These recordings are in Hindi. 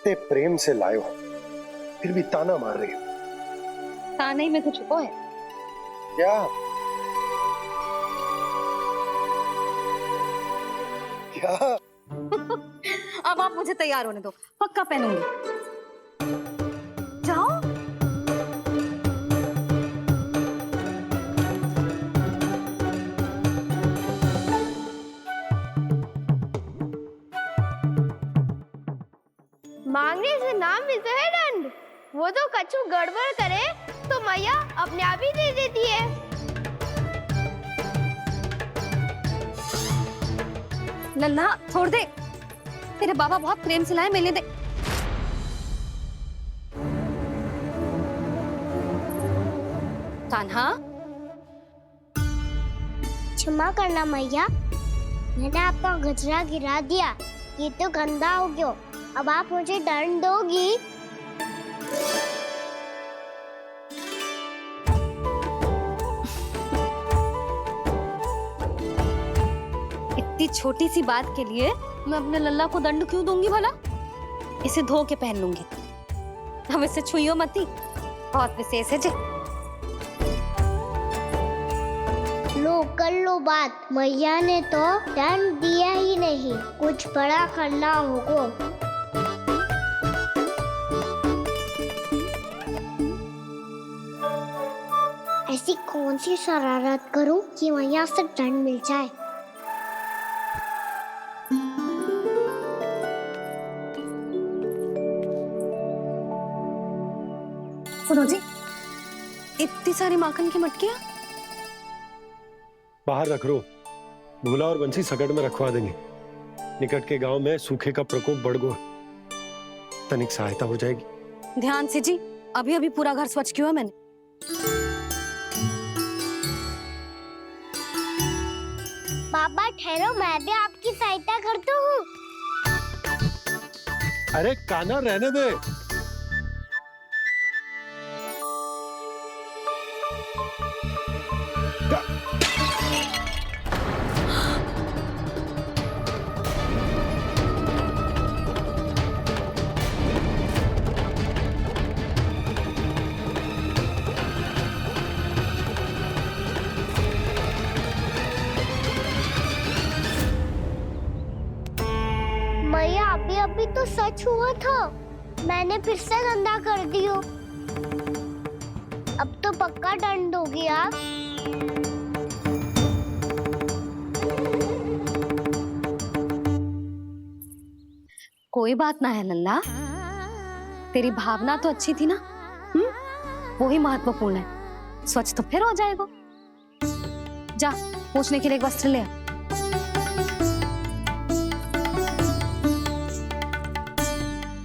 इतने प्रेम से लाए हो, फिर भी ताना मार रही हो। ताने में कुछ छुपो है क्या? क्या? अब आप मुझे तैयार होने दो, पक्का पहनूंगी। जाओ। मांगने से नाम मिलता है दंड। वो तो कछु गड़बड़ करे तो मैया अपने आप ही दे देती है। लल्ला छोड़ दे, तेरे बाबा बहुत प्रेम से लाए, मिलने दे। कान्हा, क्षमा करना मैया, मैंने आपका गजरा गिरा दिया, ये तो गंदा हो गया। अब आप मुझे दंड दोगी? इतनी छोटी सी बात के लिए मैं अपने लल्ला को दंड क्यों दूंगी भला? इसे धो के पहन लूंगी। हम इसे छुइयो मती, बहुत विशेष है जी। लो कर लो बात, मैया ने तो दंड दिया ही नहीं, कुछ बड़ा करना होगा। ऐसी कौन सी शरारत करूं कि मैया से दंड मिल जाए? सुनो जी, इतनी सारी माखन की मटकियां बाहर रख रो, भूला और बंसी सकट में रखवा देंगे। निकट के गांव में सूखे का प्रकोप बढ़ गया, तनिक सहायता हो जाएगी। ध्यान से जी, अभी अभी पूरा घर स्वच्छ किया है मैंने। बाबा ठहरो, मैं भी आपकी सहायता करता हूँ। अरे कान्हा रहने दे। मैया अभी अभी तो सच हुआ था, मैंने फिर से गंदा कर दियो। अब तो पक्का दंड दोगी आप। कोई बात ना है लल्ला, तेरी भावना तो अच्छी थी ना, वही महत्वपूर्ण है। स्वच्छ तो फिर हो जाएगा। जा, पूछने के लिए एक वस्त्र ले आ।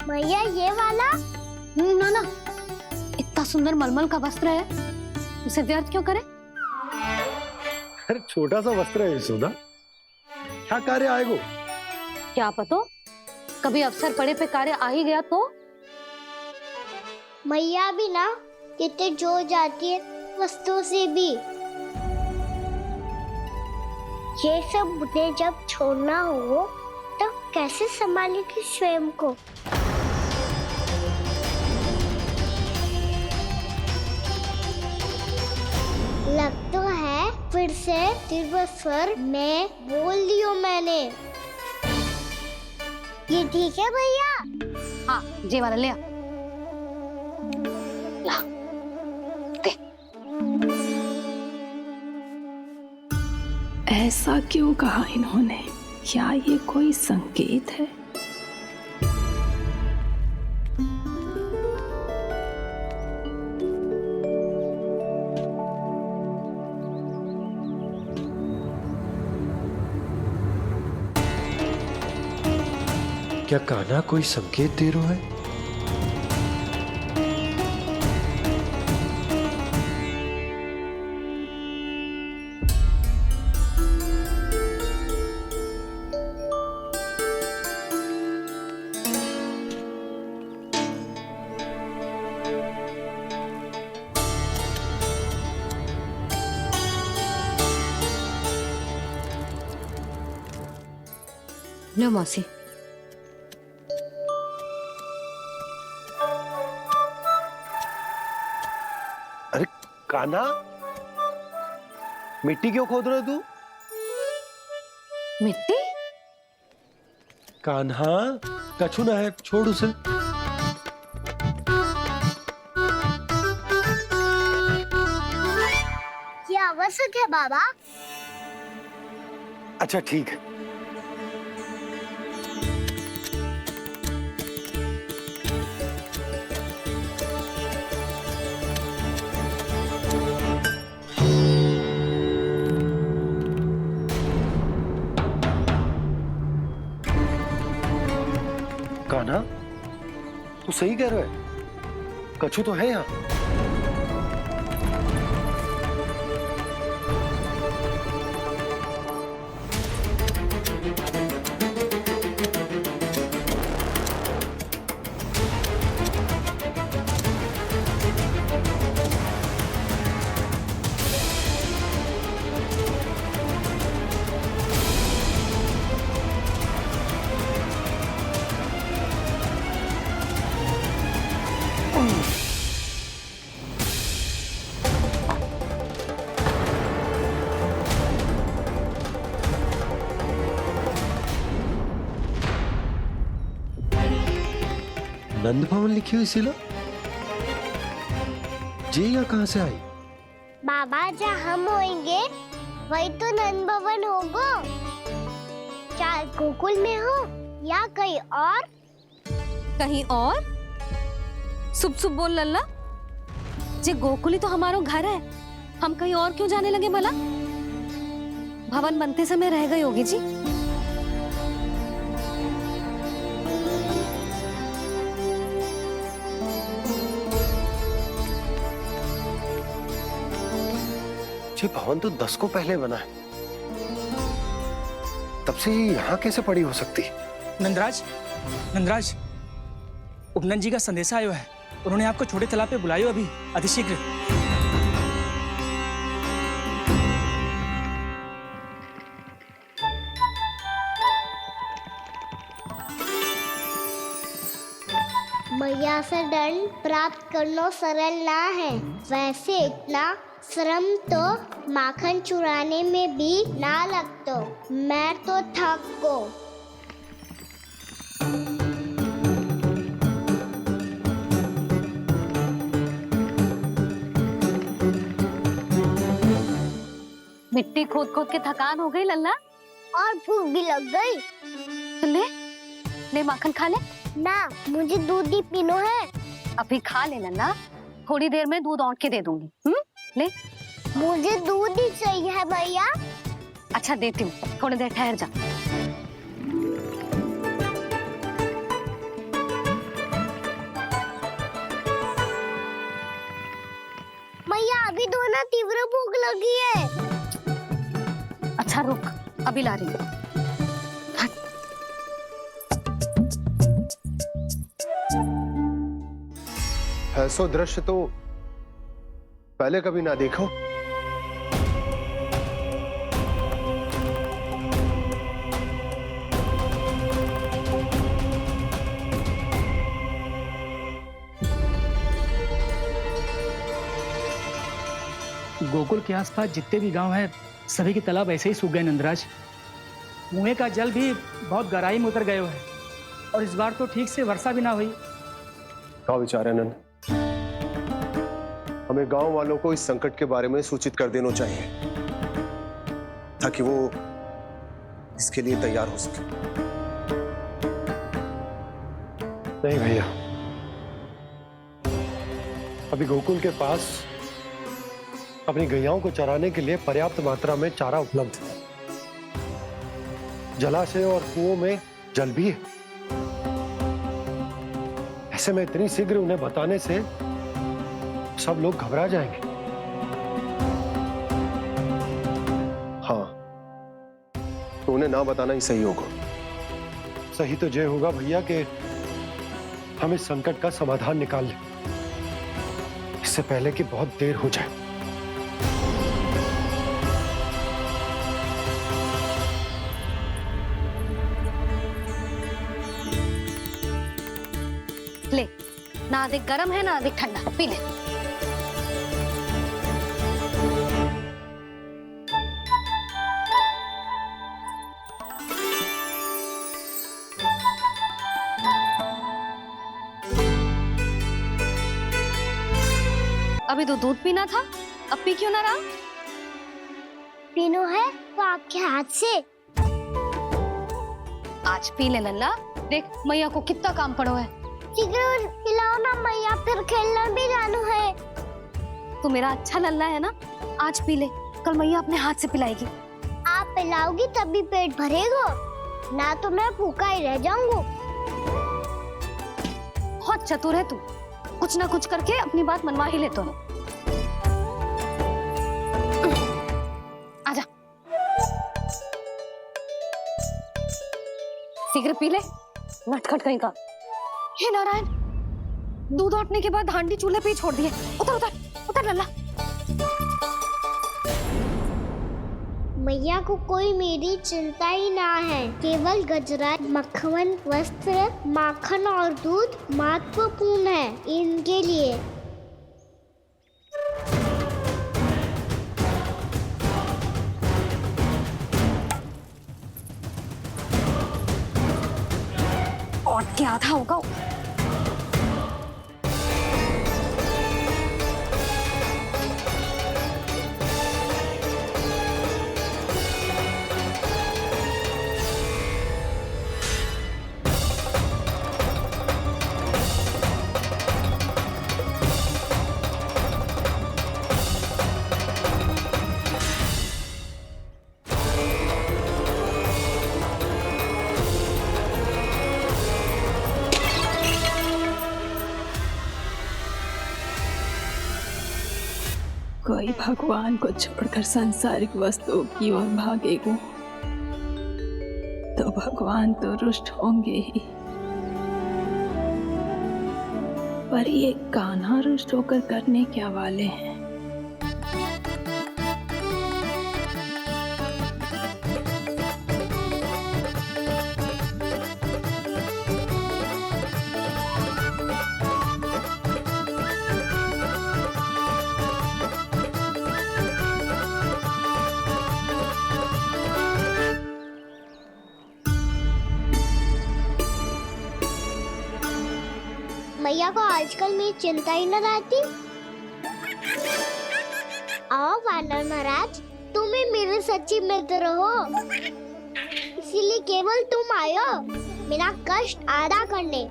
भैया ये वाला? ना ना, इतना सुंदर मलमल का वस्त्र है, उसे व्यर्थ क्यों करे? अरे छोटा सा वस्त्र है यशोदा, क्या कार्य आएगा? क्या पता, कभी अवसर पड़े पे कार्य आ ही गया तो। मैया भी ना कितने जो जाती है वस्तुओं से भी। ये सब मुझे जब छोड़ना हो तो कैसे संभालेगी स्वयं को? लग तो है फिर से तीव्र स्वर में बोल दियो मैंने। ये ठीक है भैया? हाँ, ये वाला ले आ। ला, दे। ऐसा क्यों कहा इन्होंने? क्या ये कोई संकेत है? क्या कान्हा कोई संकेत दे रहा है? लो मौसी। कान्हा, मिट्टी क्यों खोद रहे तू? मिट्टी? कान्हा, कछु ना है, छोड़ उसे। ये आवश्यक है बाबा। अच्छा ठीक है। कान्हा, तू सही कह रहा है, कछु तो है यहाँ। नंद भवन लिखी हुई सिला, जी यहाँ कहाँ से आई? बाबा जहाँ हम होंगे वही तो नंद भवन होगा। चाहे गोकुल में हो या कहीं और। कहीं और? सुब सुब बोल लल्ला। जे गोकुली तो हमारो घर है, हम कहीं और क्यों जाने लगे भला? भवन बनते समय रह गई होगी जी। जी भवन तो 10 को पहले बना है, तब से यहाँ कैसे पड़ी हो सकती? नंदराज, नंदराज, उपनंद जी का संदेशा आयो है। उन्होंने आपको छोटे तालाब पे बुलायो अभी, अतिशीघ्र। मैया से दंड प्राप्त करना सरल ना है। वैसे इतना श्रम तो माखन चुराने में भी ना लगतो। मैं तो थक गो। मिट्टी खोद खोद के थकान हो गई लल्ला, और भूख भी लग गई। तो ले ले माखन खा ले। ना, मुझे दूध ही पीनो है। अभी खा ले लल्ला, थोड़ी देर में दूध औंट के दे दूंगी। ले। मुझे दूध ही चाहिए है भैया। अच्छा देती हूँ, थोड़ी देर ठहर जा। मैया अभी तो ना तीव्र भूख लगी है। अच्छा रुक, अभी ला रही हूँ। ऐसा दृश्य तो पहले कभी ना देखो। गोकुल के आसपास जितने भी गांव हैं, सभी के तालाब ऐसे ही सूख गए नंदराज। मुँह का जल भी बहुत गहराई में उतर गए है, और इस बार तो ठीक से वर्षा भी ना हुई। क्या विचार है नंद? हमें गांव वालों को इस संकट के बारे में सूचित कर देना चाहिए, ताकि वो इसके लिए तैयार हो सके। नहीं भैया, अभी गोकुल के पास अपनी गैयाओं को चराने के लिए पर्याप्त मात्रा में चारा उपलब्ध है। जलाशय और कुओं में जल भी है। ऐसे में इतनी शीघ्र उन्हें बताने से सब लोग घबरा जाएंगे। हाँ, तो उन्हें ना बताना ही सही होगा। सही तो ये होगा भैया कि हम इस संकट का समाधान निकाल लें, इससे पहले कि बहुत देर हो जाए। ले, ना अधिक गर्म है ना अधिक ठंडा, पी ले। अभी तो दूध पीना था, अब पी क्यों ना रहा? पीनो है तो आपके हाथ से। आज पी ले लल्ला, देख मैया को कितना काम पड़ो है। शीघ्र खिलाओ ना मैया, फिर खेलना भी जाना है। तू मेरा अच्छा लल्ला है ना, आज पी ले, कल मैया अपने हाथ से पिलाएगी। आप पिलाओगी तभी पेट भरेगा, ना तो मैं भूखा ही रह जाऊंगा। बहुत चतुर है तू, कुछ ना कुछ करके अपनी बात मनवा ही ले तो। आजा, शीघ्र पी ले, नटखट कहीं का। हे नारायण, दूध औटने के बाद हांडी चूल्हे पे ही छोड़ दिए। उतर उतर उतर लल्ला। मैया को कोई मेरी चिंता ही ना है, केवल गजरा, मक्खन, वस्त्र, माखन और दूध महत्वपूर्ण है इनके लिए। और क्या था होगा? कोई भगवान को छोड़कर सांसारिक वस्तुओं की ओर भागेगा तो भगवान तो रुष्ट होंगे ही, पर ये कान्हा रुष्ट होकर करने क्या वाले हैं? मैया को आजकल मेरी चिंता ही न रहती। आओ वानर महाराज, तुम ही मेरे सच्ची मित्र हो, इसीलिए केवल तुम आयो मेरा कष्ट आधा करने।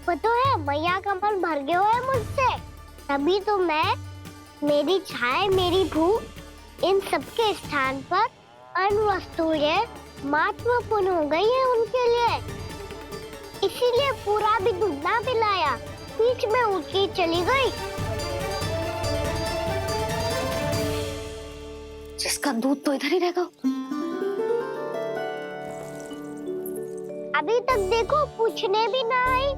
पता है मैया का मन भर गया है मुझसे, तभी तो मैं, मेरी छाया, मेरी भूख, इन सबके स्थान पर अन्य वस्तुएं महत्वपूर्ण हो गई है उनके लिए, इसीलिए पूरा भी दूध ना पिलाया, बीच में उठ के चली गई। जिसका दूध तो इधर ही रहेगा। अभी तक देखो पूछने भी ना आई।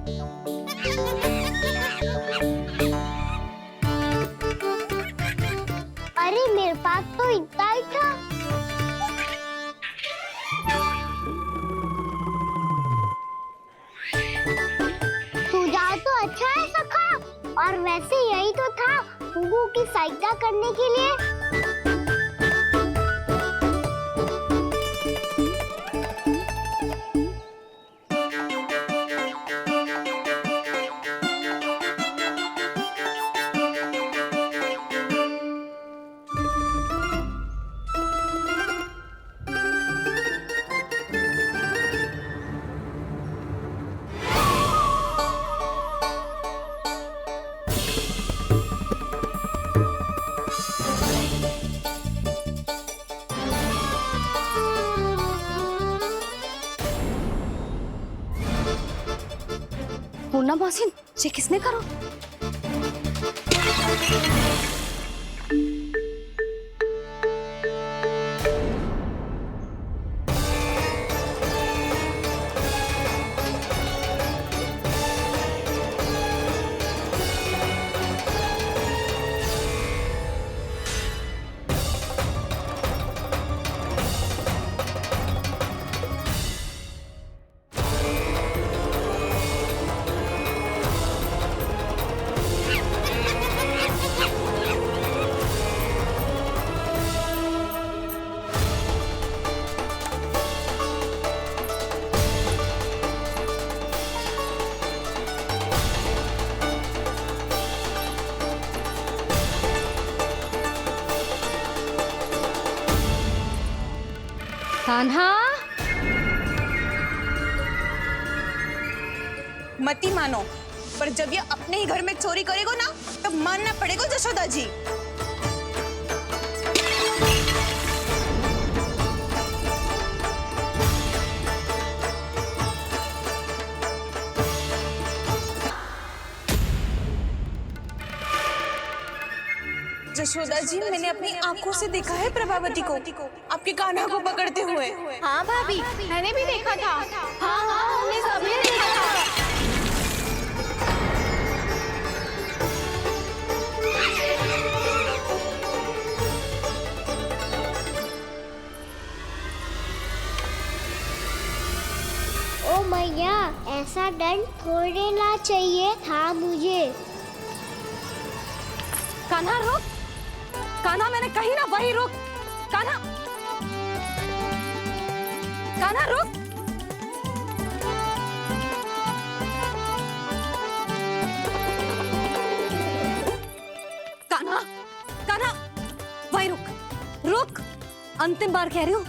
अरे मेरे पास तो इतना ही था। सुझाव तो अच्छा है सखा, और वैसे यही तो था गुगु की सहायता करने के लिए। पूर्णा मौसी, ये किसने करो? कान्हा, मत ही मानो, पर जब ये अपने ही घर में चोरी करेगा ना तब मानना पड़ेगा जशोदा जी। जशोदा जी, मैंने अपनी आंखों से देखा है प्रभावती को आपके कान्हा को पकड़ते हुए। हाँ भाभी, मैंने भी देखा था। हाँ हाँ, हमने सबने देखा था। ओ मैया, ऐसा दंड थोड़े ना चाहिए था मुझे। कान्हा रुक, कान्हा मैंने कही ना वही रुक, कान्हा, कान्हा रुक। कान्हा, कान्हा वही रुक, रुक, अंतिम बार कह रही हूँ,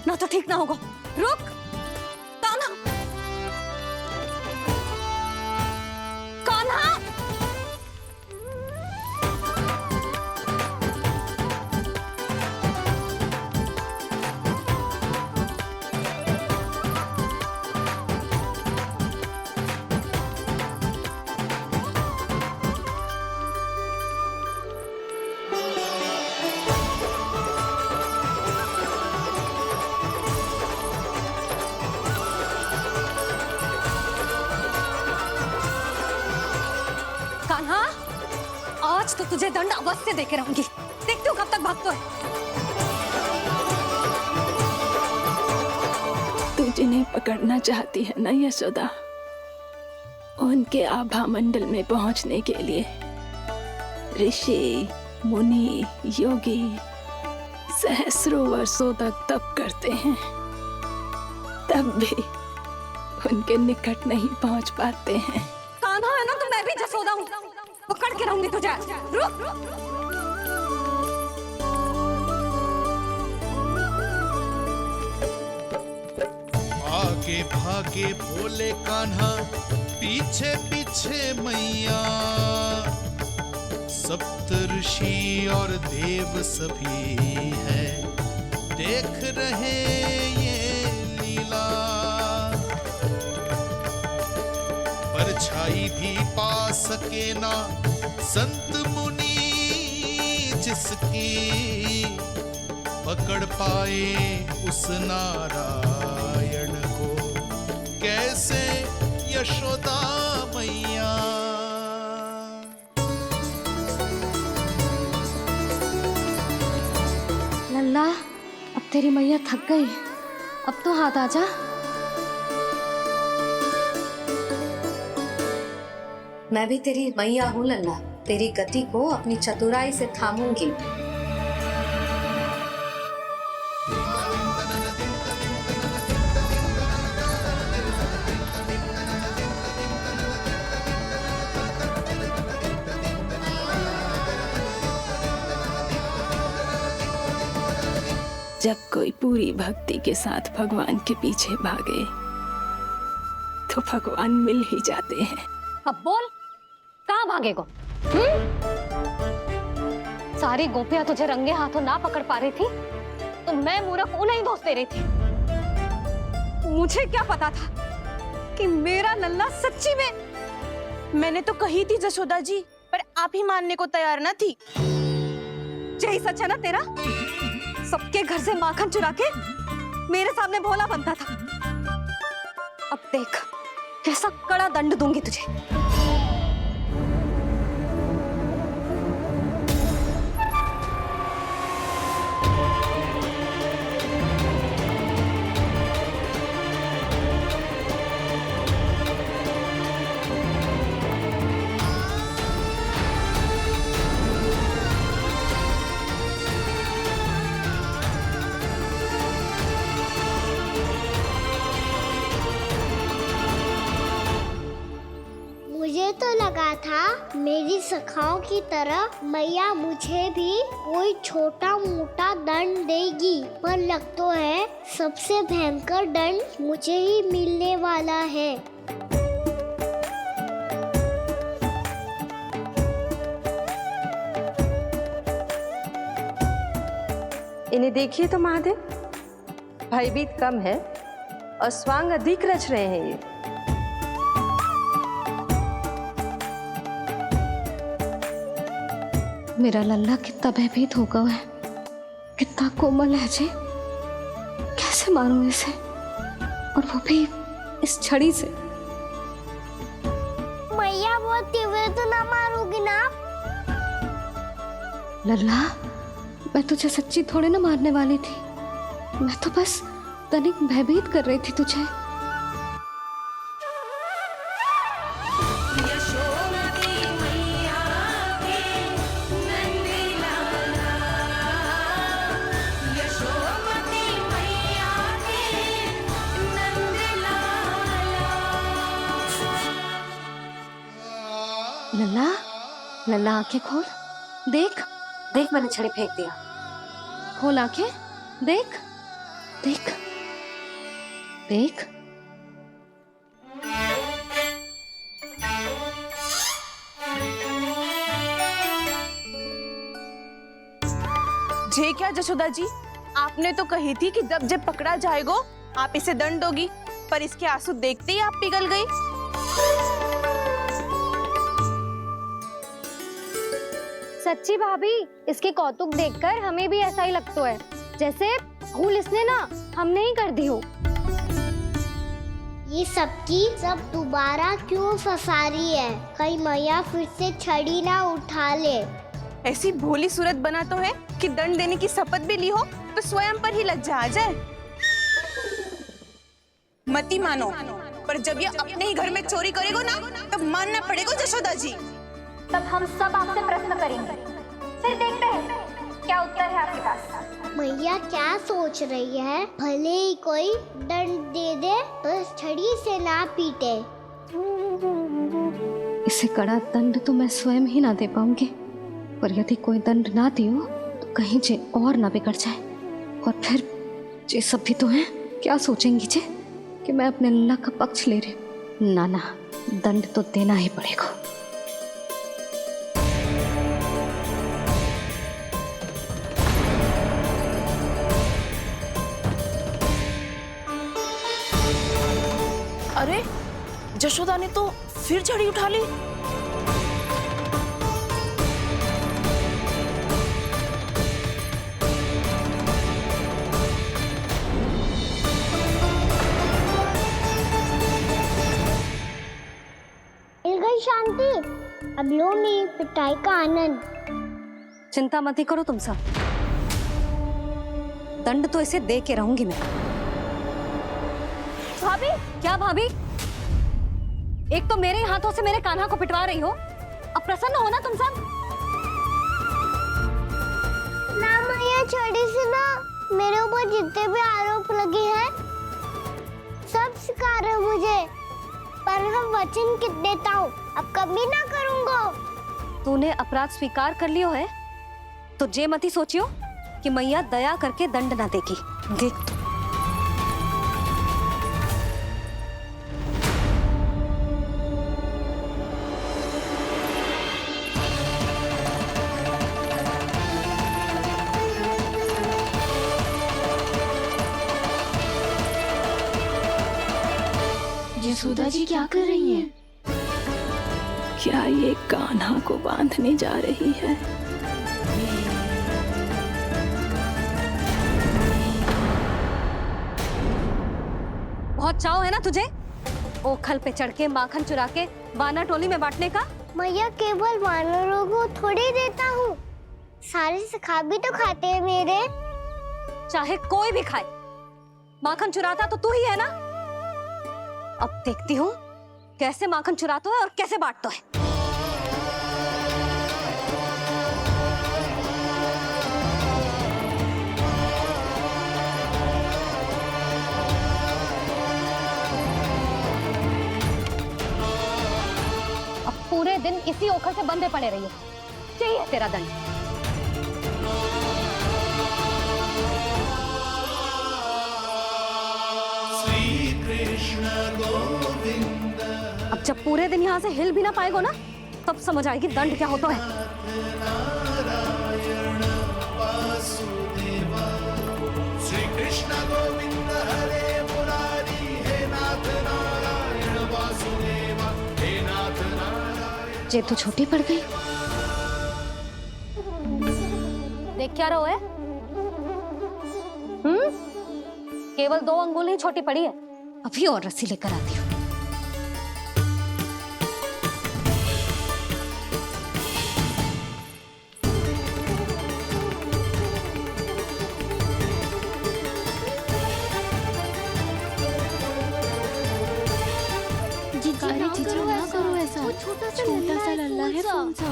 ना तो ठीक ना होगा, रुक, कान्हा, कान्हा। कान्हा, आज तो तुझे दंड अवश्य देके रहूंगी। देखती हूँ कब तक भागता है। तू जिन्हें पकड़ना चाहती है ना यशोदा, उनके आभा मंडल में पहुंचने के लिए ऋषि, मुनि, योगी सहस्रों वर्षों तक तप करते हैं, तब भी उनके निकट नहीं पहुंच पाते हैं। कान्हा है ना, तो मैं भी जसोदा हूँ, पकड़ के रहूंगी तुझे। रुक, आगे भागे भोले कान्हा, पीछे पीछे मैया, सप्त ऋषि और देव सभी है देख रहे ये लीला। परछाई भी पा सके ना संत मुनि जिसकी, पकड़ पाए उस नारायण को कैसे यशोदा मैया। लल्ला, अब तेरी मैया थक गई, अब तो हाथ आजा। मैं भी तेरी मैया हूँ लल्ला, तेरी गति को अपनी चतुराई से थामूंगी। जब कोई पूरी भक्ति के साथ भगवान के पीछे भागे तो भगवान मिल ही जाते हैं। अब बोल, कहाँ भागेगो? सारी गोपियां तुझे रंगे हाथों ना पकड़ पा रही थी तो मैं मूर्ख उन्हें ही दोष दे रही थी। मुझे क्या पता था कि मेरा लल्ला सच्ची में। मैंने तो कही थी जशोदा जी, पर आप ही मानने को तैयार न थी। यही सच है ना तेरा? सबके घर से माखन चुरा के मेरे सामने भोला बनता था। अब देख कैसा कड़ा दंड दूंगी तुझे। लगा था मेरी सखाओं की तरह मैया मुझे भी कोई छोटा मोटा दंड देगी, पर लग तो है सबसे भयंकर दंड मुझे ही मिलने वाला है। इन्हें देखिए तो महादेव, भयभीत कम है और स्वांग अधिक रच रहे हैं ये। मेरा लल्ला कितना भयभीत होगा है, कितना कोमल है जी। कैसे मारूं इसे, और वो भी इस छड़ी से। मैया बोलते हुए तो ना मारोगी ना? लल्ला, मैं तुझे सच्ची थोड़े ना मारने वाली थी, मैं तो बस तनिक भयभीत कर रही थी तुझे। लल्ला, लल्ला आंखें खोल, देख देख मैंने छड़ी फेंक दिया। खोल आंखें, देख देख देख। जे क्या जशोदा जी, आपने तो कही थी कि जब जब पकड़ा जाएगा आप इसे दंड दोगी, पर इसके आंसू देखते ही आप पिघल गई। सच्ची भाभी, इसके कौतुक देखकर हमें भी ऐसा ही लगता है, जैसे भूल इसने ना हमने ही कर दी हो। ये सबकी सब दोबारा क्यों फंसा रही है? कहीं मैया फिर से छड़ी ना उठा ले। ऐसी भोली सूरत बना तो है कि दंड देने की शपथ भी ली हो तो स्वयं पर ही लज्जा आ जाए। मती मानो, पर जब ये अपने ही घर में चोरी करेगा ना, तब मानना पड़ेगा जशोदा जी। तब हम सब आपसे प्रश्न करेंगे, फिर देखते हैं क्या उत्तर है आपके पास। मैया क्या सोच रही है? भले ही कोई दंड दे दे, बस छड़ी से ना पीटे। इसे कड़ा दंड तो मैं स्वयं ही ना दे पाऊंगी, पर यदि कोई दंड ना दियो तो कहीं जे और ना बिगड़ जाए, और फिर जे सब भी तो हैं, क्या सोचेंगी जे कि मैं अपने लल्ला का पक्ष ले रही। ना ना, दंड तो देना ही पड़ेगा। अरे जशोदा ने तो फिर छड़ी उठा ली। मिल गई शांति, अब लो मेरी पिटाई का आनंद। चिंता मत ही करो तुम सब, दंड तो इसे दे के रहूंगी मैं। भाभी, क्या भाभी? एक तो मेरे हाथों से मेरे कान्हा को पिटवा रही हो, अब प्रसन्न हो ना तुम सब? ना मैया, छड़ी से ना मेरे ऊपर जितने भी आरोप लगे हैं सब स्वीकार है मुझे, पर मैं वचन कित देता हूँ, अब कभी ना करूँगा। तूने अपराध स्वीकार कर लियो है तो जे मत ही सोचियो कि मैया दया करके दंड ना देगी। देख तू। यशोदा जी क्या कर रही हैं? क्या ये कान्हा को बांधने जा रही है? बहुत चाव है ना तुझे ओखल पे चढ़ के माखन चुरा के वानर टोली में बांटने का? मैया, केवल वानरों को थोड़ी देता हूँ, सारे सखा भी तो खाते हैं मेरे। चाहे कोई भी खाए, माखन चुराता तो तू ही है ना। अब देखती हूँ कैसे माखन चुराता है और कैसे बांटता है। अब पूरे दिन इसी ओखल से बंधे पड़े रहिए। चाहिए तेरा दंड। श्री कृष्ण गोविंद अब जब पूरे दिन यहाँ से हिल भी ना पाएगो ना, तब समझ आएगी दंड क्या होता है। नारायण वासुदेव श्री कृष्ण गोविंद हरे मुरारी हे नाथ नारायण वासुदेव हे नाथ नारायण। जे तू छोटी पड़ गई। देख क्या रहो है? केवल 2 अंगुल ही छोटी पड़ी है। अभी और रस्सी लेकर आती हूँ। जीजी ना करो ऐसा। छोटा सा लल्ला है कौन सा?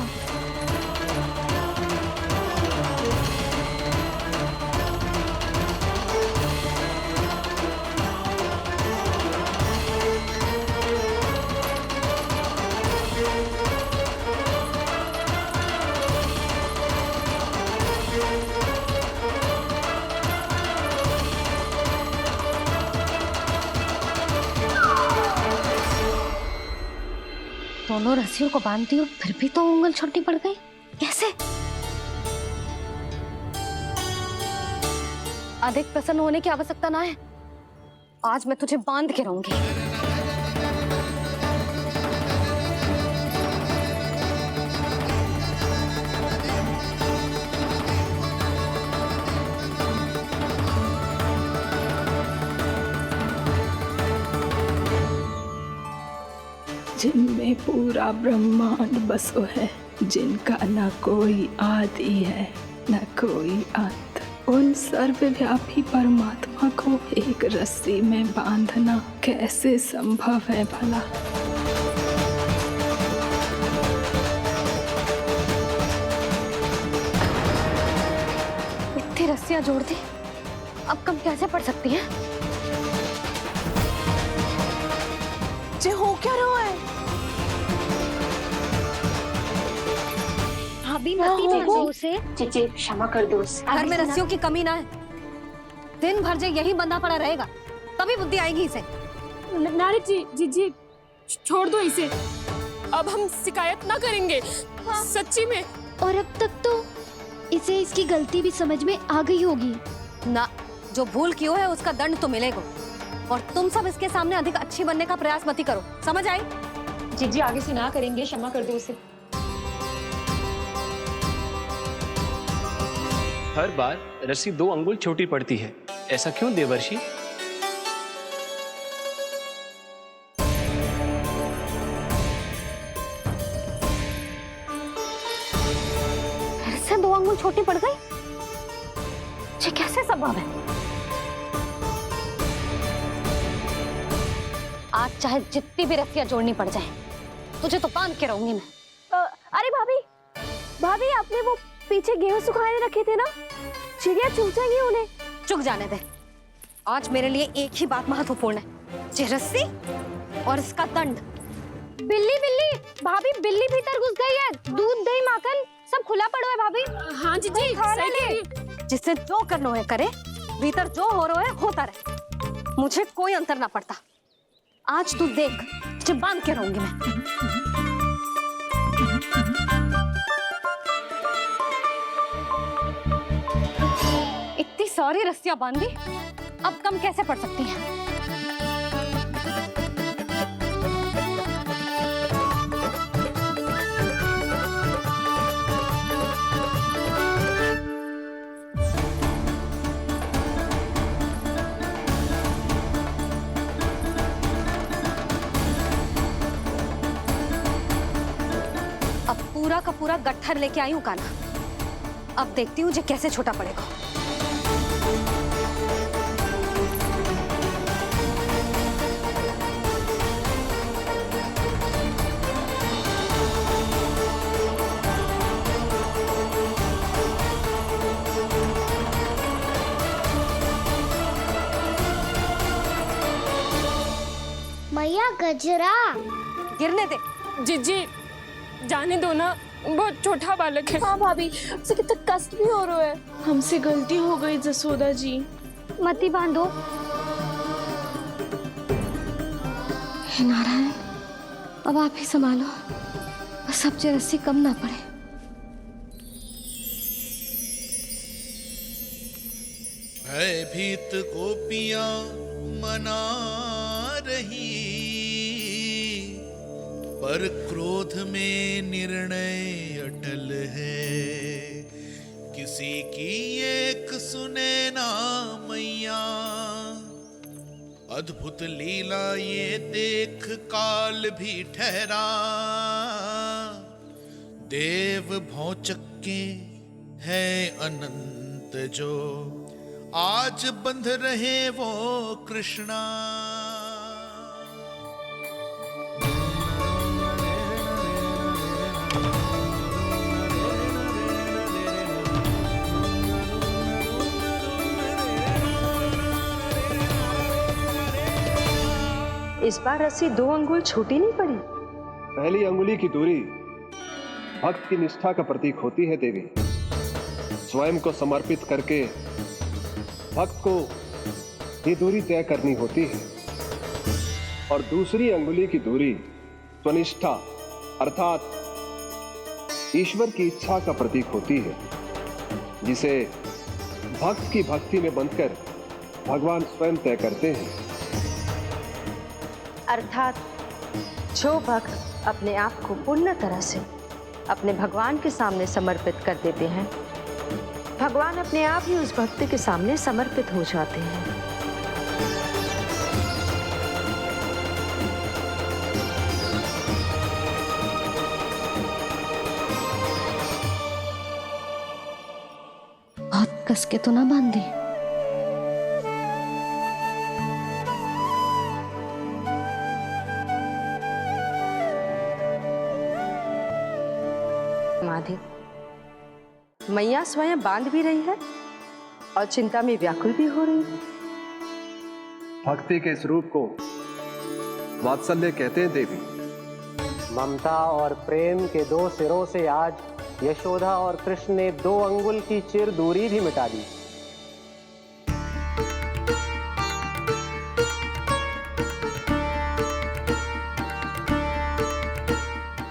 दोनों रस्सियों को बांधती हूँ, फिर भी तो उंगल छोटी पड़ गई। कैसे? अधिक प्रसन्न होने की आवश्यकता ना है। आज मैं तुझे बांध के रहूंगी। जिनमें पूरा ब्रह्मांड बसो है, जिनका न कोई आदि है न कोई अंत, उन सर्वव्यापी परमात्मा को एक रस्सी में बांधना कैसे संभव है भला? इतनी रस्सियां जोड़ दी, अब कम कैसे पड़ सकती हैं? जे हो क्या रहा है? भाभी मती मारो उसे। चीची क्षमा कर दो उसे। घर में रस्सियों की कमी ना है। दिन भर जे यही बंधा पड़ा रहेगा, तभी बुद्धि आएगी इसे। नारी जी जी जी छोड़ दो इसे। अब हम शिकायत ना करेंगे। सच्ची में। और अब तक तो इसे इसकी गलती भी समझ में आ गई होगी ना। जो भूल की है उसका दंड तो मिलेगा। और तुम सब इसके सामने अधिक अच्छी बनने का प्रयास मत ही करो, समझ आई? जीजी आगे से ना करेंगे, क्षमा कर दो उसे। हर बार रस्सी 2 अंगुल छोटी पड़ती है, ऐसा क्यों देवर्षि? फिर से 2 अंगुल छोटी पड़ गई? ये कैसे संभव है? आज चाहे जितनी भी रस्सियां जोड़नी पड़ जाए, तुझे तो बांध के रहूंगी मैं। अरे भाभी, भाभी आपने वो पीछे गेहूं सुखाने रखे थे ना, चिड़िया चुग जाएंगी उन्हें। चुक जाने दे। आज मेरे लिए एक ही बात महत्वपूर्ण है, ये रस्सी और इसका दंड। बिल्ली बिल्ली भाभी, बिल्ली भीतर घुस गई है। दूध दही माखन सब खुला पड़ो है भाभी। हाँ जीजी सही कह रही है। जिससे जो करना है करे, भीतर जो हो रहा है होता रहे, मुझे कोई अंतर ना पड़ता। आज तू देख, तुझे बांध के रहूंगी मैं। इतनी सारी रस्सियां बांधी, अब कम कैसे पड़ सकती हैं? अब पूरा का पूरा गट्ठर लेके आई हूँ कान्हा। अब देखती हूँ जे कैसे छोटा पड़ेगा। मैया गजरा गिरने दे। जीजी जाने दो ना, बहुत छोटा बालक है। हाँ भाभी, उसे कितना कष्ट भी हो रहा है। हमसे गलती हो गई जसोदा जी। मती बांधो। हे नारायण, अब आप ही संभालो, बस अब जे रस्सी कम ना पड़े। भयभीत गोपियां मना रही, पर क्रोध में निर्णय अटल है। किसी की एक सुने ना मैया, अद्भुत लीला ये देख काल भी ठहरा। देव भौचक्के है अनंत जो, आज बंध रहे वो कृष्णा। इस बार रस्सी 2 अंगुल छोटी नहीं पड़ी। पहली अंगुली की दूरी भक्त की निष्ठा का प्रतीक होती है देवी। स्वयं को समर्पित करके भक्त को ये दूरी तय करनी होती है। और दूसरी अंगुली की दूरी स्वनिष्ठा अर्थात ईश्वर की इच्छा का प्रतीक होती है, जिसे भक्त की भक्ति में बंधकर भगवान स्वयं तय करते हैं। अर्थात जो भक्त अपने आप को पूर्ण तरह से अपने भगवान के सामने समर्पित कर देते हैं, भगवान अपने आप ही उस भक्ति के सामने समर्पित हो जाते हैं। बहुत कस के तो ना बांधी। माधे, मैया स्वयं बांध भी रही है और चिंता में व्याकुल भी हो रही है। भक्ति के स्वरूप को वात्सल्य कहते हैं देवी। ममता और प्रेम के 2 सिरों से आज यशोदा और कृष्ण ने 2 अंगुल की चिर दूरी भी मिटा दी।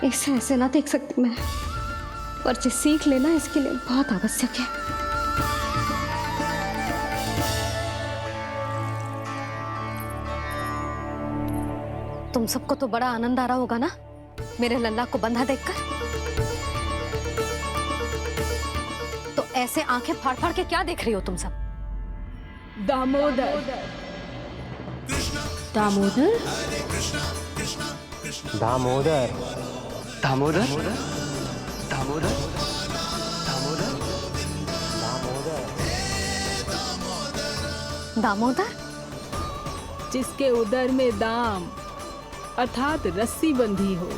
इसे ऐसे ना देख सकती मैं, पर जो सीख लेना इसके लिए बहुत आवश्यक है। तुम सबको तो बड़ा आनंद आ रहा होगा ना मेरे लल्ला को बंधा देखकर। तो ऐसे आंखें फाड़ फाड़ के क्या देख रही हो तुम सब? दामोदर। दामोदर? दामोदर। दामोदर? दामोदर। दामोदर? जिसके उदर में दाम अर्थात रस्सी बंधी हो,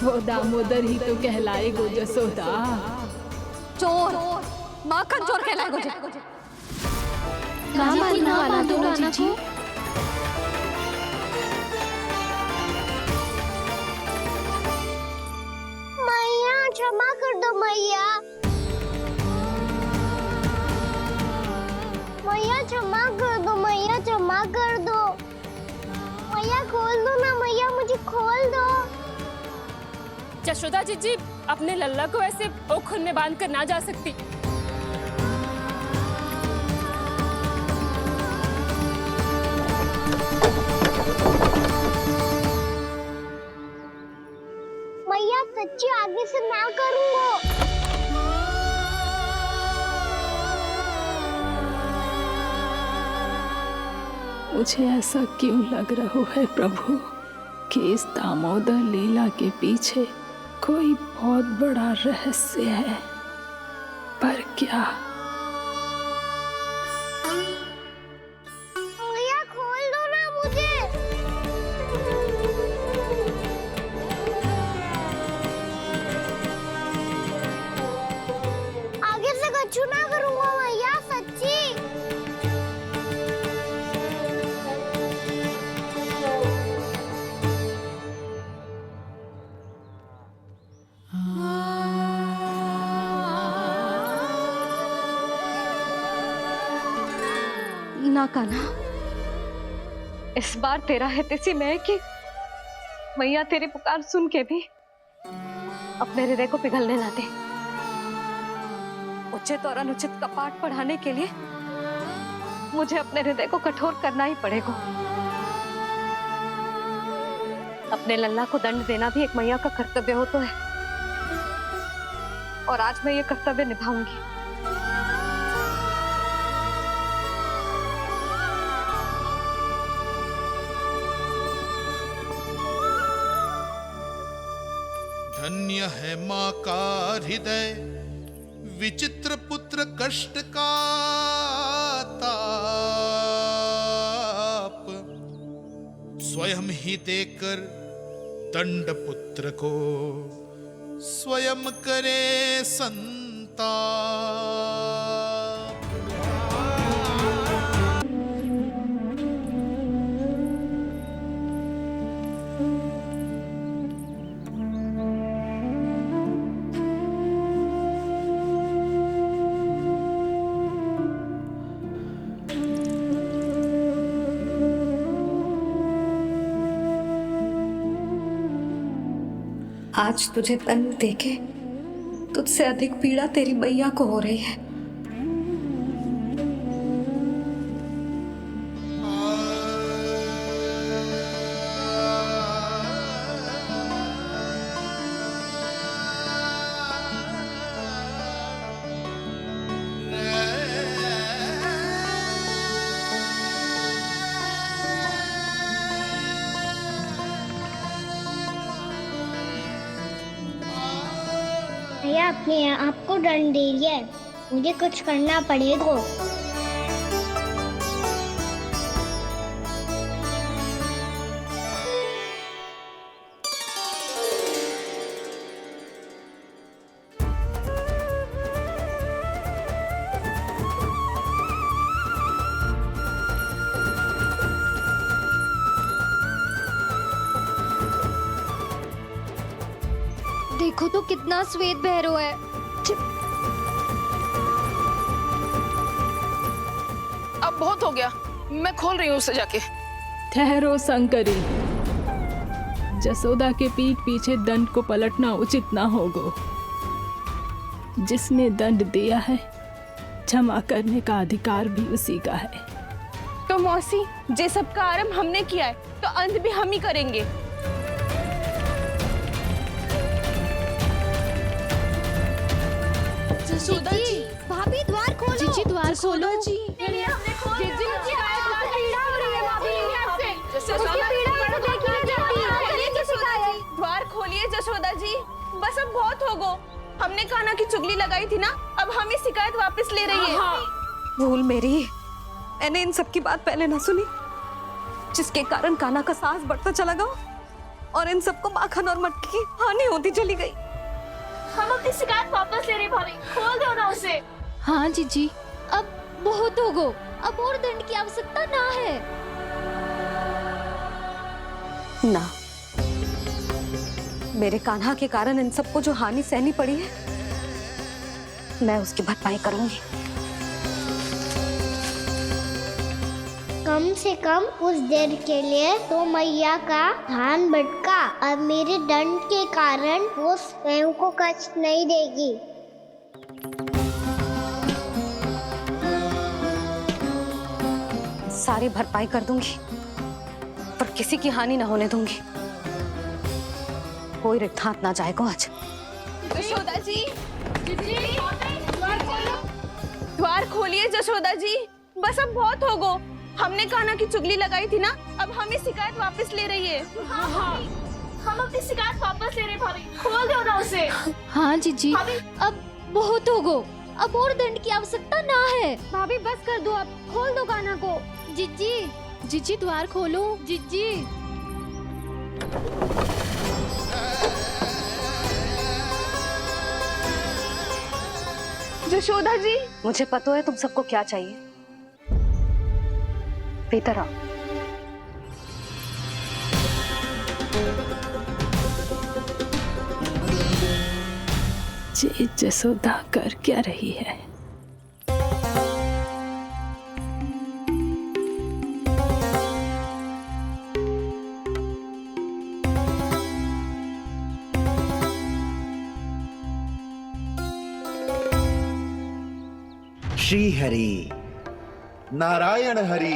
वो दामोदर ही तो कहलाएगो जसोदा। चोर, माखन चोर कहलाएगो जे। कहाँ मारना वाला दोनों जीजी? मैया क्षमा कर दो मैया। मैया क्षमा कर दो, मैया क्षमा कर दो। मैया खोल दो ना मैया, मुझे खोल दो। यशोदा जीजी अपने लल्ला को ऐसे ओखुन में बांध कर ना जा सकती। मैया सच्ची आगे से ना करूंगा। मुझे ऐसा क्यों लग रहा है प्रभु कि इस दामोदर लीला के पीछे कोई बहुत बड़ा रहस्य है, पर क्या? मैया खोल दो ना मुझे। आगे से कछु ना करूंगा मैया, सच्ची। ना कान्हा, इस बार तेरा हितैषी मैं कि मैया तेरी पुकार सुन के भी अपने हृदय को पिघलने ना दे। उचित और अनुचित का पाठ पढ़ाने के लिए मुझे अपने हृदय को कठोर करना ही पड़ेगा। अपने लल्ला को दंड देना भी एक मैया का कर्तव्य हो तो है, और आज मैं ये कर्तव्य निभाऊंगी। धन्य है माँ का हृदय, विचित्र पुत्र कष्ट का ताप, स्वयं ही देकर दंड पुत्र को स्वयं करे संताप। आज तुझे दंड देके तुझसे अधिक पीड़ा तेरी मैया को हो रही है। भैया अपने आप को दंड दे रही है, मुझे कुछ करना पड़ेगा। देखो तो कितना श्वेत भैरव है। अब बहुत हो गया, मैं खोल रही हूँ उसे जाके। ठहरो शंकरी, जसोदा के पीठ पीछे दंड को पलटना उचित ना होगा। जिसने दंड दिया है क्षमा करने का अधिकार भी उसी का है। तो मौसी, जे सब का आरंभ हमने किया है तो अंत भी हम ही करेंगे। जसोदा जी, भाभी द्वार खोलो। जीजी द्वार खोलो। जी हमने खोल दिया। जी पीड़ा हो रही है भाभी आपसे। उसकी पीड़ा तो देखी नहीं जाती। करिए तो शिकायत। द्वार खोलिए जसोदा जी, बस अब बहुत हो गो। हमने कान्हा की चुगली लगाई थी ना, अब हम ये शिकायत वापस ले रही है। भूल मेरी, मैंने इन सब की बात पहले ना सुनी, जिसके कारण कान्हा का साहस बढ़ता चला गया और इन सबको माखन और मटकी की हानि होती चली गई। हम अपनी शिकायत वापस ले रहे भाभी, खोल दो ना उसे। हाँ जीजी, अब बहुत हो गो, अब और दंड की आवश्यकता ना है। ना, मेरे कान्हा के कारण इन सबको जो हानि सहनी पड़ी है, मैं उसकी भरपाई करूंगी। कम से कम उस देर के लिए तो मैया का ध्यान भटका और मेरे दंड के कारण वो स्वयं को कष्ट नहीं देगी। सारी भरपाई कर दूंगी, पर किसी की हानि ना होने दूंगी। कोई रिक्त हाथ ना जाएगा आज। जसोदा जी, द्वार खोलिए जसोदा जी, बस अब बहुत हो गो। हमने कान्हा की चुगली लगाई थी ना, अब हम ये शिकायत वापस ले रही है। हम अपनी शिकायत वापस ले रहे भाभी, खोल दो ना उसे। हाँ जीजी, भाभी अब बहुत हो गो, अब और दंड की आवश्यकता ना है। भाभी बस कर दो, अब खोल दो कान्हा को। जीजी जीजी द्वार खोलो। जीजी जसोदा जी, मुझे पता है तुम सबको क्या चाहिए। भीतर आओ। ये जसोदा कर क्या रही है? श्री हरि, नारायण हरि।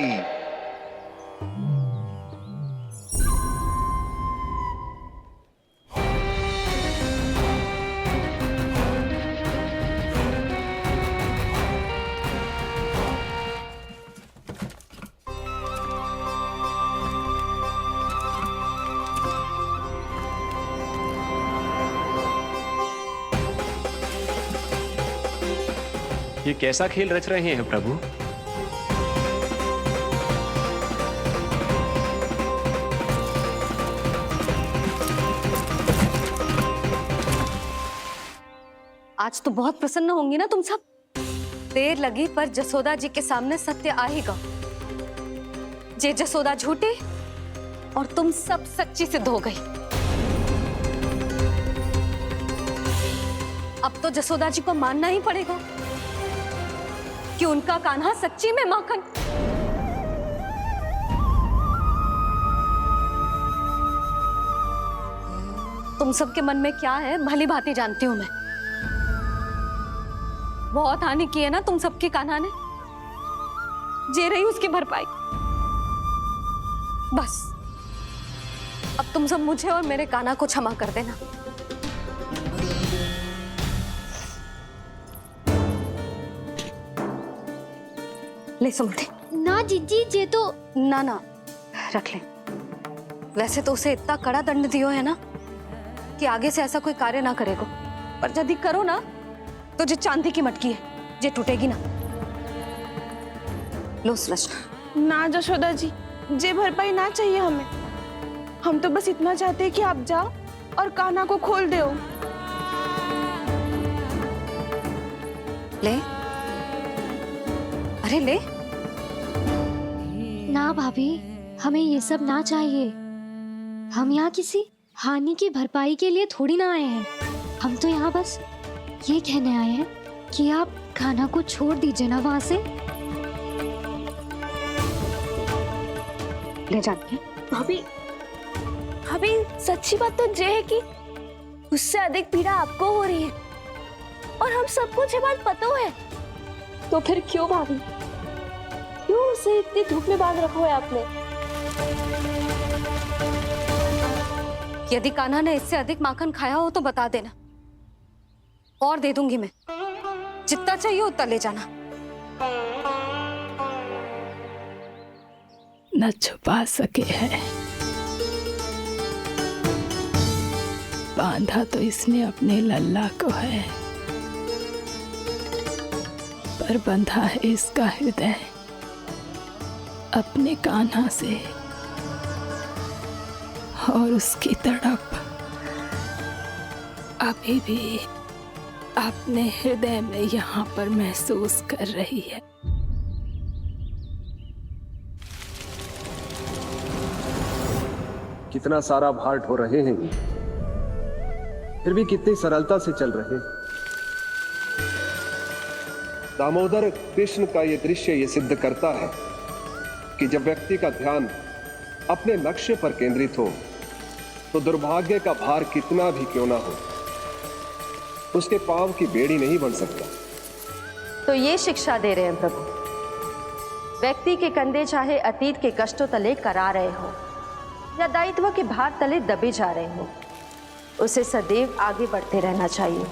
ये कैसा खेल रच रहे हैं प्रभु? आज तो बहुत प्रसन्न होंगी ना तुम सब। देर लगी पर जसोदा जी के सामने सत्य आएगा। जे जसोदा झूठी और तुम सब सच्ची सिद्ध हो गई। अब तो जसोदा जी को मानना ही पड़ेगा कि उनका कान्हा सच्ची में माखन। तुम सबके मन में क्या है भली भांति जानती हूं मैं। बहुत हानि की है ना तुम सबकी कान्हा ने, जे रही उसकी भरपाई। बस अब तुम सब मुझे और मेरे कान्हा को क्षमा कर देना। ले सुमति। ना जीजी, जे तो ना रख ले। वैसे तो उसे इतना कड़ा दंड दियो है ना कि आगे से ऐसा कोई कार्य ना करेगा, पर यदि करो ना तो जो चांदी की मटकी है जे टूटेगी ना। लो सुरज। ना जशोदा जी, जे भरपाई ना चाहिए हमें। हम तो बस इतना चाहते हैं कि आप जाओ और कान्हा को खोल दो। ले, अरे ले। ना भाभी, हमें ये सब ना चाहिए। हम यहाँ किसी हानि की भरपाई के लिए थोड़ी ना आए हैं। हम तो यहाँ बस ये कहने आए हैं कि आप कान्हा को छोड़ दीजिए ना वहां से। ले जाती भाभी, भाभी सच्ची बात तो ये है कि उससे अधिक पीड़ा आपको हो रही है और हम सबको ये बात पता है। तो फिर क्यों भाभी, क्यों उसे इतनी धूप में बांध रखा है आपने? यदि कान्हा ने इससे अधिक माखन खाया हो तो बता देना, और दे दूंगी मैं। जितना चाहिए उतना ले जाना। न छुपा सके है, बांधा तो इसने अपने लल्ला को है, पर बंधा है इसका हृदय अपने कान्हा से। और उसकी तड़प अभी भी अपने हृदय में यहाँ पर महसूस कर रही है। कितना सारा भार ढो रहे हैं, फिर भी कितनी सरलता से चल रहे हैं। दामोदर कृष्ण का यह दृश्य ये सिद्ध करता है कि जब व्यक्ति का ध्यान अपने लक्ष्य पर केंद्रित हो तो दुर्भाग्य का भार कितना भी क्यों ना हो, उसके पांव की बेड़ी नहीं बन सकता। तो ये शिक्षा दे रहे हैं प्रभु। व्यक्ति के कंधे चाहे अतीत के कष्टों तले करा रहे हो या दायित्व के भार तले दबे जा रहे हो, उसे सदैव आगे बढ़ते रहना चाहिए।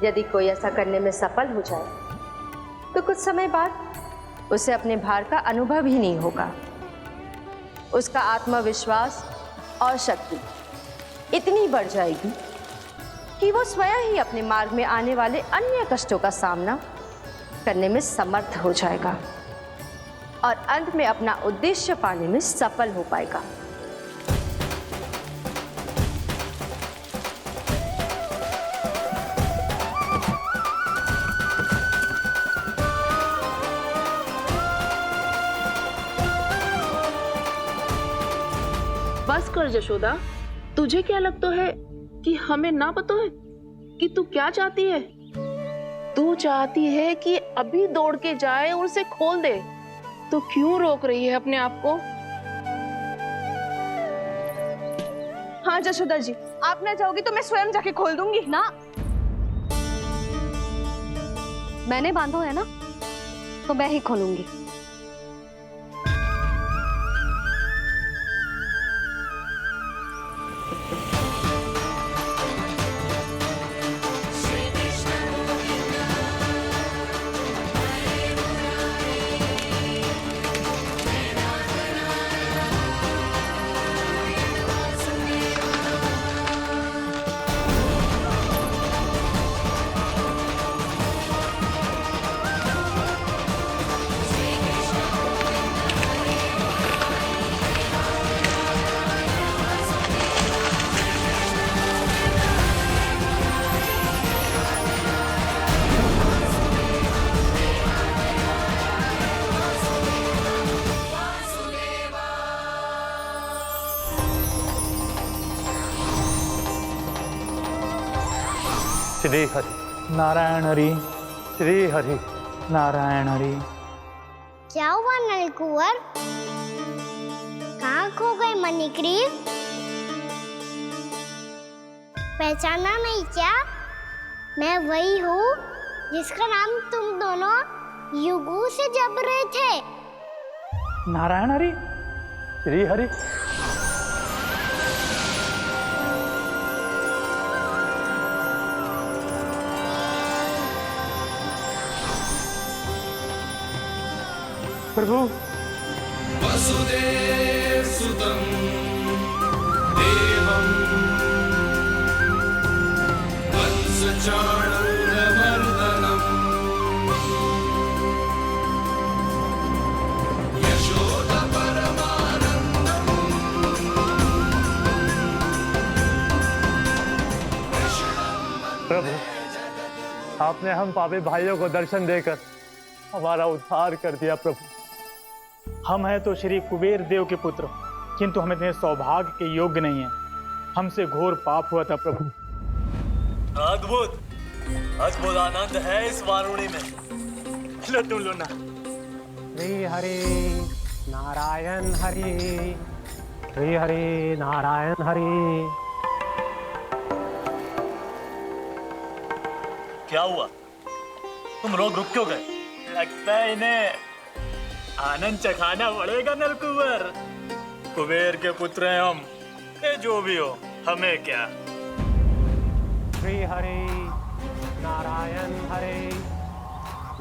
यदि कोई ऐसा करने में सफल हो जाए तो कुछ समय बाद उसे अपने भार का अनुभव ही नहीं होगा। उसका आत्मविश्वास और शक्ति इतनी बढ़ जाएगी कि वो स्वयं ही अपने मार्ग में आने वाले अन्य कष्टों का सामना करने में समर्थ हो जाएगा और अंत में अपना उद्देश्य पाने में सफल हो पाएगा। बस कर जशोदा, तुझे क्या लगता है कि हमें ना पता है कि तू क्या चाहती है? तू चाहती है कि अभी दौड़ के जाए और उसे खोल दे, तो क्यों रोक रही है अपने आप को? हाँ जशोदा जी, आप ना जाओगी तो मैं स्वयं जाके खोल दूंगी ना। मैंने बांधो है ना, तो मैं ही खोलूंगी। श्री हरि नारायण हरि, श्री हरि नारायण हरि। क्या हुआ नलकुंवर? कहाँ खो गए मणिग्रीव? पहचाना नहीं क्या? मैं वही हूँ जिसका नाम तुम दोनों युगों से जप रहे थे। नारायण हरि, श्री हरि। प्रभु वसुदेव सुतं देवं वत्सचाणूरमर्दनम् यशोदा परमानन्दम् प्रभु, आपने हम पापी भाइयों को दर्शन देकर हमारा उद्धार कर दिया। प्रभु, हम हैं तो श्री कुबेर देव के पुत्र, किंतु हम इतने सौभाग्य के योग्य नहीं हैं। हमसे घोर पाप हुआ था प्रभु। अद्भुत अद्भुत आनंद है इस वारुणी में। लो तुम लो ना। श्री हरि नारायण हरि, श्री हरि नारायण हरि। क्या हुआ? तुम रोग रुक क्यों गए? लगता है इन्हें आनंद चखाना पड़ेगा नलकुंवर। कुबेर के पुत्र हैं हम, ये जो भी हो हमें क्या। श्री हरि नारायण हरि,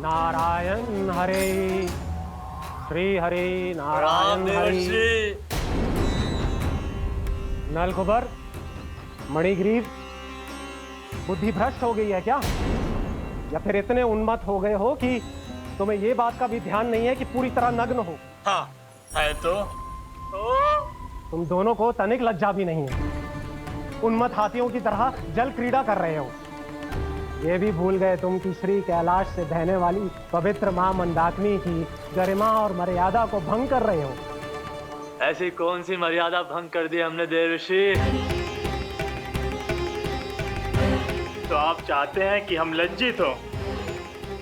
नारायण हरि, श्री हरि नारायण हरि। नलकुबर, मणिग्रीव, बुद्धि भ्रष्ट हो गई है क्या? या फिर इतने उन्मत्त हो गए हो कि तुम्हें ये बात का भी ध्यान नहीं है कि पूरी तरह नग्न हो? हाँ है तो तुम दोनों को तनिक लज्जा भी नहीं है। उन्मत्त हाथियों की तरह जल क्रीड़ा कर रहे हो। ये भी भूल गए तुम कि श्री कैलाश से बहने वाली पवित्र मां मंदाकिनी की गरिमा और मर्यादा को भंग कर रहे हो। ऐसी कौन सी मर्यादा भंग कर दी हमने देवर्षि? तो आप चाहते हैं कि हम लज्जित हो,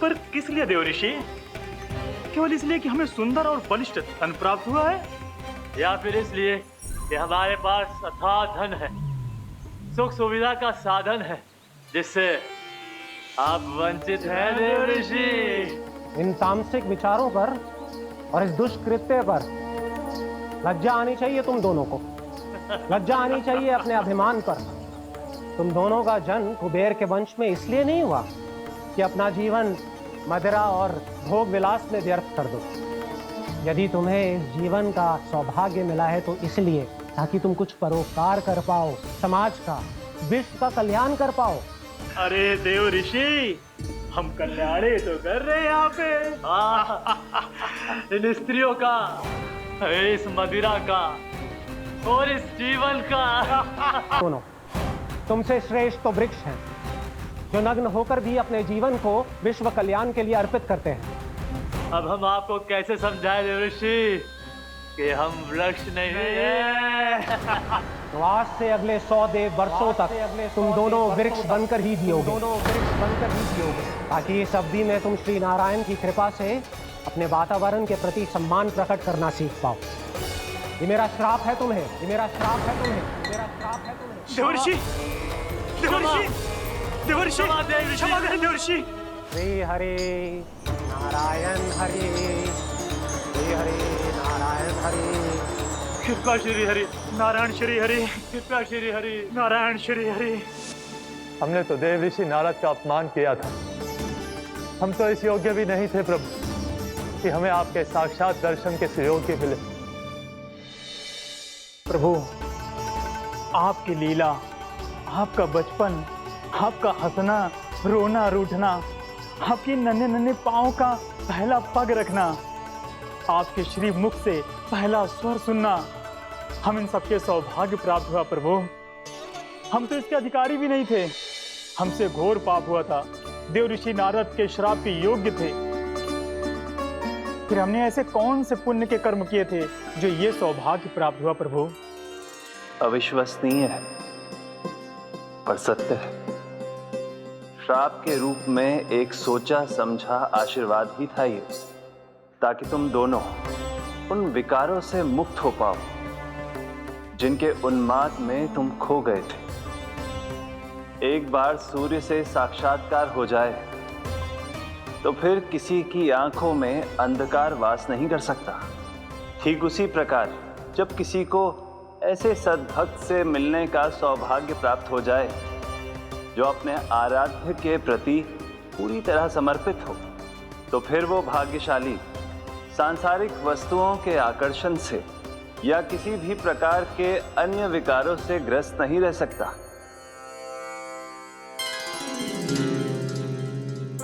पर किस लिए देवऋषि? केवल इसलिए कि हमें सुंदर और बलिष्ठ धन प्राप्त हुआ है, या फिर इसलिए कि हमारे पास अथाह धन है, सुख सुविधा का साधन है, जिससे आप वंचित हैं देवर्षि? इन तामसिक विचारों पर और इस दुष्कृत्य पर लज्जा आनी चाहिए तुम दोनों को। लज्जा आनी चाहिए अपने अभिमान पर। तुम दोनों का जन्म कुबेर के वंश में इसलिए नहीं हुआ कि अपना जीवन मदिरा और भोग विलास में व्यर्थ कर दो। यदि तुम्हें इस जीवन का सौभाग्य मिला है तो इसलिए ताकि तुम कुछ परोपकार कर पाओ, समाज का, विश्व का कल्याण कर पाओ। अरे देव ऋषि, हम कल्याणी तो कर रहे हैं यहाँ पे। इन स्त्रियों का, इस मदिरा का और इस जीवन का। सुनो, तुमसे श्रेष्ठ तो वृक्ष हैं जो नग्न होकर भी अपने जीवन को विश्व कल्याण के लिए अर्पित करते हैं। अब हम आपको कैसे समझाएं देवर्षि कि हम वृक्ष नहीं हैं? तो आज से अगले 100 देव वर्षों तक तुम दोनों वृक्ष बनकर ही जियोगे, ताकि इस अवधि में तुम श्री नारायण की कृपा से अपने वातावरण के प्रति सम्मान प्रकट करना सीख पाओ। ये मेरा श्राप है तुम्हें, ये मेरा श्राप है तुम्हें, मेरा श्राप है तुम्हें। देवर्षि, देवर्षि, देवर्षि, क्षमा करें देवर्षि। श्री हरि नारायण हरि, श्री हरि नारायण हरि। कृपा श्री हरि नारायण श्री हरि, कृपा श्री हरि नारायण श्री हरि। हमने तो देव ऋषि नारद का अपमान किया था। हम तो इस योग्य भी नहीं थे प्रभु कि हमें आपके साक्षात दर्शन के सुयोग्य मिले। प्रभु, आपकी लीला, आपका बचपन, आपका हंसना, रोना, रूठना, आपकी नन्हे नन्हे पाँव का पहला पग रखना, आपके श्री मुख से पहला स्वर सुनना, हम इन सबके सौभाग्य प्राप्त हुआ प्रभु। हम तो इसके अधिकारी भी नहीं थे। हमसे घोर पाप हुआ था, देव ऋषि नारद के श्राप के योग्य थे। फिर हमने ऐसे कौन से पुण्य के कर्म किए थे जो ये सौभाग्य प्राप्त हुआ प्रभु? अविश्वसनीय है पर सत्य है। श्राप के रूप में एक सोचा समझा आशीर्वाद ही था ये, ताकि तुम दोनों उन विकारों से मुक्त हो पाओ जिनके उन्माद में तुम खो गए थे। एक बार सूर्य से साक्षात्कार हो जाए तो फिर किसी की आंखों में अंधकार वास नहीं कर सकता। ठीक उसी प्रकार जब किसी को ऐसे सद्भक्त से मिलने का सौभाग्य प्राप्त हो जाए जो अपने आराध्य के प्रति पूरी तरह समर्पित हो, तो फिर वो भाग्यशाली सांसारिक वस्तुओं के आकर्षण से या किसी भी प्रकार के अन्य विकारों से ग्रस्त नहीं रह सकता।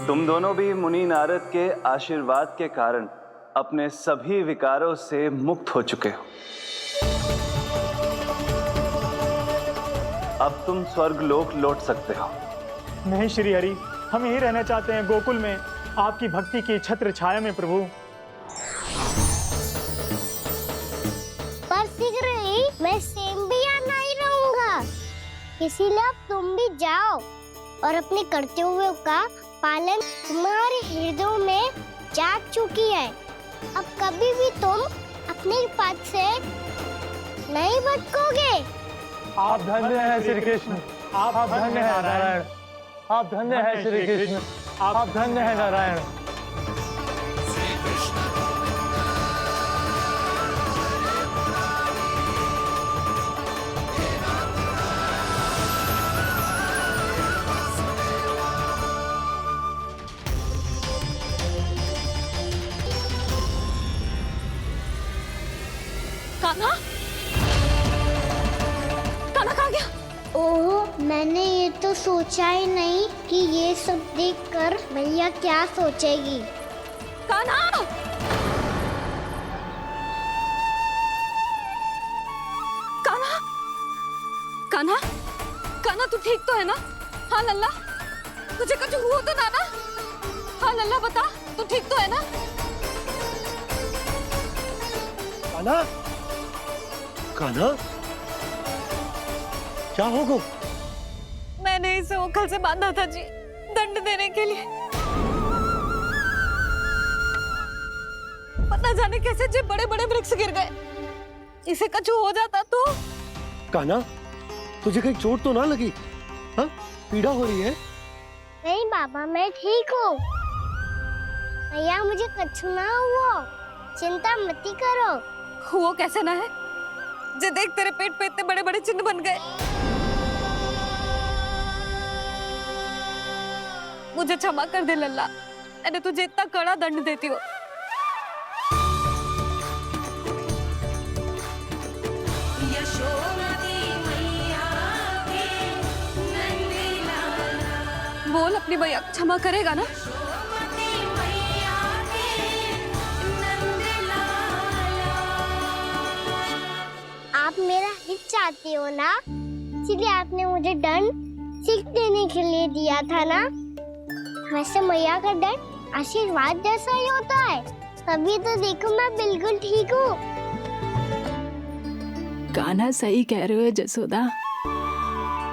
तुम दोनों भी मुनि नारद के आशीर्वाद के कारण अपने सभी विकारों से मुक्त हो चुके हो। अब तुम स्वर्गलोक लौट सकते हो। नहीं श्री हरि, हम यही रहना चाहते हैं गोकुल में, आपकी भक्ति की छत्र छाया में प्रभु। पर शीघ्र ही मैं सेम्बिया नहीं रहूंगा, इसीलिए अब तुम भी जाओ और अपने कर्तव्यों का पालन तुम्हारे हृदयों में जाग चुकी है। अब कभी भी तुम अपने पद से नहीं भटकोगे। आप धन्य हैं श्री कृष्ण, आप धन्य हैं नारायण, आप धन्य हैं श्री कृष्ण, आप धन्य हैं नारायण। कान्हा, कान्हा कहाँ गया? ओह, मैंने ये तो सोचा ही नहीं कि ये सब देखकर भैया क्या सोचेगी। कान्हा! कान्हा! कान्हा! कान्हा तू ठीक तो है ना? हाँ लल्ला, तुझे कुछ हुआ तो ना ना? हाँ लल्ला बता, तू ठीक तो है ना? कान्हा, कान्हा, क्या होगा? मैंने इसे ओखल से बांधा था जी, दंड देने के लिए। पता जाने कैसे जी बड़े बड़े वृक्ष गिर गए। इसे कुछ हो जाता तो? कान्हा, तुझे कहीं चोट तो ना लगी? हाँ, पीड़ा हो रही है? नहीं बाबा, मैं ठीक हूँ। भैया मुझे कुछ ना हुआ, चिंता मत करो। वो कैसे ना है? जे देख तेरे पेट पे इतने बड़े बड़े चिन्ह बन गए। मुझे क्षमा कर दे लल्ला, मैंने तुझे इतना कड़ा दंड देती हो। बोल अपनी भैया क्षमा करेगा ना? आप मेरा हित चाहते हो ना, इसलिए आपने मुझे दंड सीख देने के लिए दिया था ना। वैसे मैया का दंड आशीर्वाद जैसा ही होता है, तभी तो देखो मैं बिल्कुल ठीक हूँ। कान्हा सही कह रहे हो जसोदा,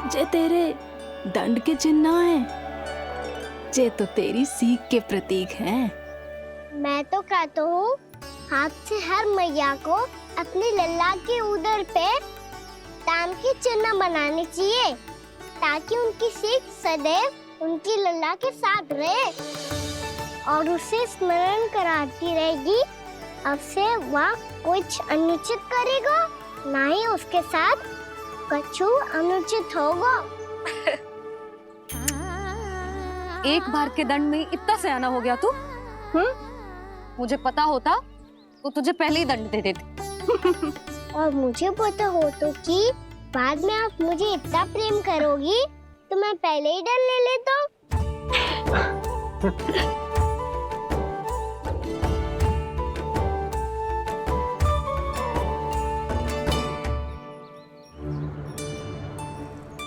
जे तेरे दंड के चिन्ह है, जे तो तेरी सीख के प्रतीक हैं। मैं तो कहता हूँ हाथ से हर मैया को अपनी लल्ला के उदर पे ताम के चिन्ह बनाने चाहिए, ताकि उनकी सीख सदैव उनकी लल्ला के साथ रहे। और उसे स्मरण कराती रहेगी। अब से वह कुछ अनुचित करेगा, ना ही उसके साथ कछु अनुचित होगा। एक बार के दंड में इतना सयाना हो गया तू? मुझे पता होता तो तुझे पहले ही दंड दे देती। और मुझे पता हो तो कि बाद में आप मुझे इतना प्रेम करोगी तो मैं पहले ही डर ले लेता।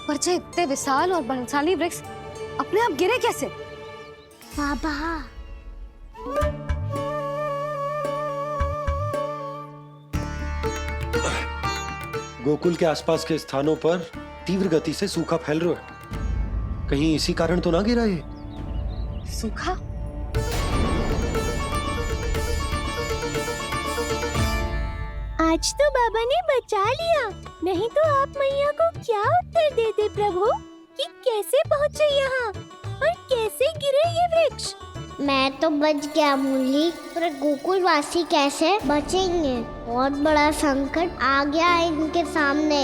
पर जे इतने विशाल और बलशाली वृक्ष अपने आप गिरे कैसे? बाबा, गोकुल के आसपास के स्थानों पर तीव्र गति से सूखा फैल रहा है। कहीं इसी कारण तो ना गिरा ये? सूखा? आज तो बाबा ने बचा लिया, नहीं तो आप मैया को क्या उत्तर देते प्रभु कि कैसे पहुँचे यहाँ और कैसे गिरे ये वृक्ष? मैं तो बच गया मुरली, पर गोकुलवासी कैसे बचेंगे? बहुत बड़ा संकट आ गया है इनके सामने।